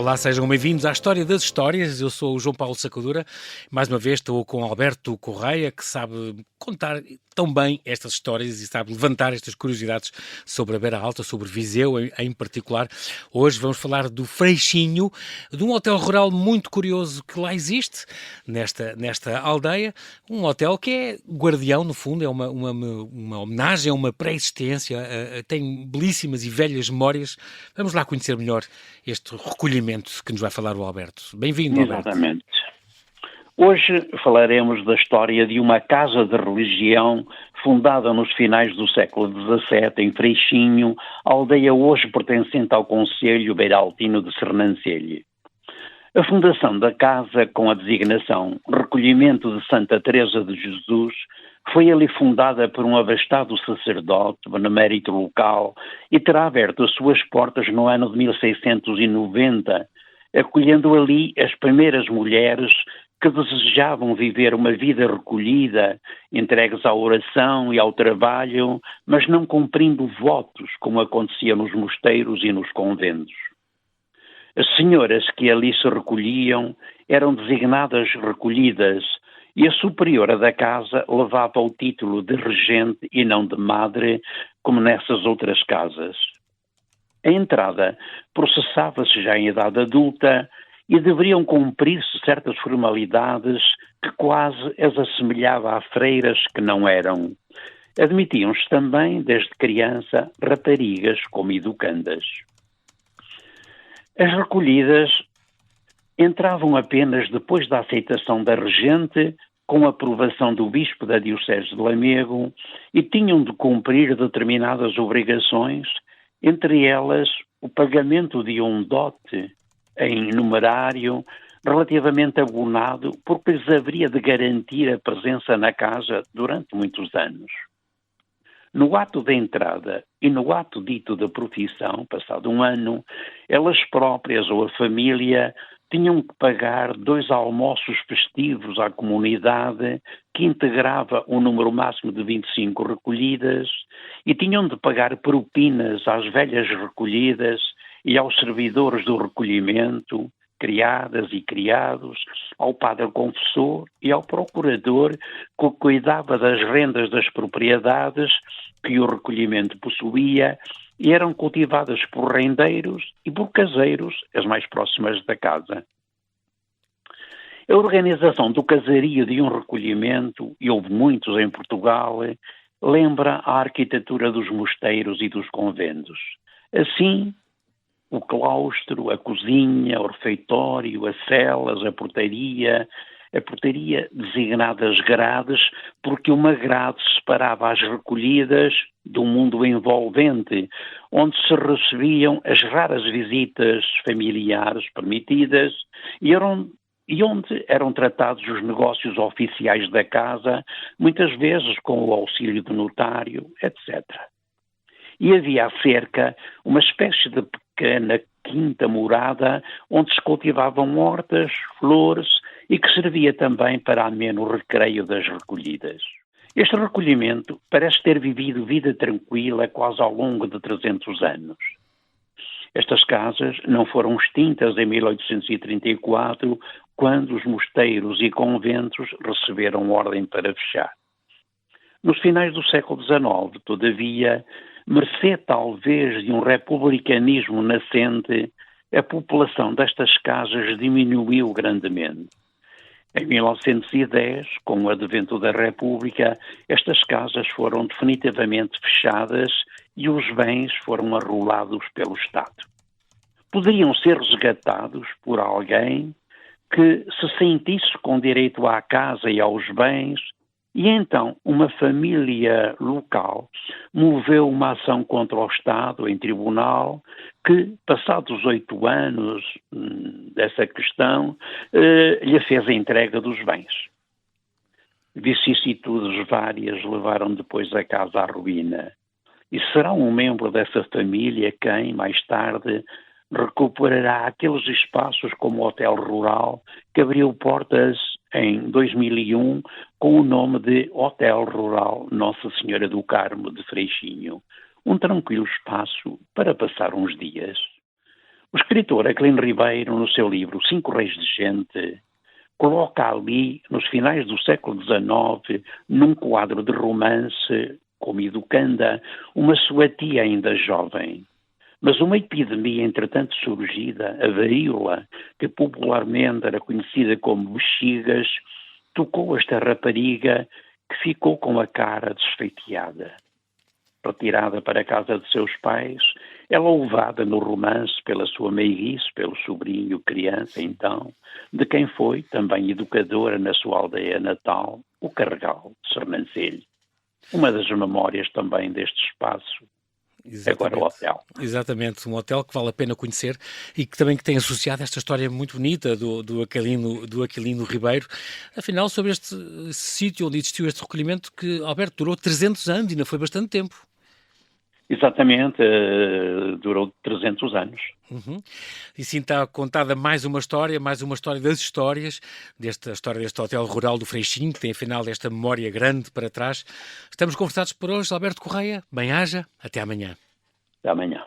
Olá, sejam bem-vindos à História das Histórias. Eu sou o João Paulo Sacadura. Mais uma vez estou com Alberto Correia, que sabe contar tão bem estas histórias e sabe levantar estas curiosidades sobre a Beira Alta, sobre Viseu em particular. Hoje vamos falar do Freixinho, de um hotel rural muito curioso que lá existe, nesta aldeia. Um hotel que é guardião, no fundo, é uma homenagem a uma pré-existência, tem belíssimas e velhas memórias. Vamos lá conhecer melhor este recolhimento que nos vai falar o Alberto. Bem-vindo, Alberto. Exatamente. Hoje falaremos da história de uma casa de religião fundada nos finais do século XVII em Freixinho, aldeia hoje pertencente ao concelho beiraltino de Sernancelho. A fundação da casa, com a designação Recolhimento de Santa Teresa de Jesus, foi ali fundada por um abastado sacerdote, benemérito local, e terá aberto as suas portas no ano de 1690, acolhendo ali as primeiras mulheres que desejavam viver uma vida recolhida, entregues à oração e ao trabalho, mas não cumprindo votos, como acontecia nos mosteiros e nos conventos. As senhoras que ali se recolhiam eram designadas recolhidas, e a superiora da casa levava o título de regente e não de madre, como nessas outras casas. A entrada processava-se já em idade adulta e deveriam cumprir-se certas formalidades que quase as assemelhava a freiras que não eram. Admitiam-se também, desde criança, raparigas como educandas. As recolhidas entravam apenas depois da aceitação da regente, com a aprovação do bispo da diocese de Lamego, e tinham de cumprir determinadas obrigações, entre elas o pagamento de um dote em numerário relativamente abonado, porque lhes haveria de garantir a presença na casa durante muitos anos. No ato da entrada e no ato dito da profissão, passado um ano, elas próprias ou a família tinham que pagar 2 almoços festivos à comunidade, que integrava um número máximo de 25 recolhidas, e tinham de pagar propinas às velhas recolhidas e aos servidores do recolhimento, criadas e criados, ao padre confessor e ao procurador que cuidava das rendas das propriedades que o recolhimento possuía e eram cultivadas por rendeiros e por caseiros, as mais próximas da casa. A organização do casario de um recolhimento, e houve muitos em Portugal, lembra a arquitetura dos mosteiros e dos conventos. Assim, o claustro, a cozinha, o refeitório, as celas, a portaria designadas grades, porque uma grade separava as recolhidas do mundo envolvente, onde se recebiam as raras visitas familiares permitidas e onde eram tratados os negócios oficiais da casa, muitas vezes com o auxílio do notário, etc. E havia à cerca uma espécie de pequena quinta morada onde se cultivavam hortas, flores e que servia também para ameno recreio das recolhidas. Este recolhimento parece ter vivido vida tranquila quase ao longo de 300 anos. Estas casas não foram extintas em 1834, quando os mosteiros e conventos receberam ordem para fechar. Nos finais do século XIX, todavia, mercê talvez de um republicanismo nascente, a população destas casas diminuiu grandemente. Em 1910, com o advento da República, estas casas foram definitivamente fechadas e os bens foram arrolados pelo Estado. Poderiam ser resgatados por alguém que se sentisse com direito à casa e aos bens, e então uma família local moveu uma ação contra o Estado em tribunal que, passados 8 anos dessa questão, lhe fez a entrega dos bens. Vicissitudes várias levaram depois a casa à ruína. E será um membro dessa família quem, mais tarde, recuperará aqueles espaços como o Hotel Rural, que abriu portas em 2001 com o nome de Hotel Rural Nossa Senhora do Carmo de Freixinho. Um tranquilo espaço para passar uns dias. O escritor Aquilino Ribeiro, no seu livro Cinco Reis de Gente, coloca ali, nos finais do século XIX, num quadro de romance, como educanda, uma sua tia ainda jovem. Mas uma epidemia, entretanto surgida, a varíola, que popularmente era conhecida como bexigas, tocou esta rapariga que ficou com a cara desfeiteada. Retirada para a casa de seus pais, ela levada no romance pela sua meiguice, pelo sobrinho criança então, de quem foi também educadora na sua aldeia natal, o Carregal de Sernancelho. Uma das memórias também deste espaço. Exatamente. Agora o hotel. Exatamente, um hotel que vale a pena conhecer e que também que tem associado esta história muito bonita do Aquilino Ribeiro. Afinal, sobre este sítio onde existiu este recolhimento que, Alberto, durou 300 anos, ainda foi bastante tempo. Exatamente, durou 300 anos. Uhum. E sim está contada mais uma história das histórias, desta história deste hotel rural do Freixinho, que tem afinal esta memória grande para trás. Estamos conversados por hoje, Alberto Correia. Bem-aja, até amanhã. Até amanhã.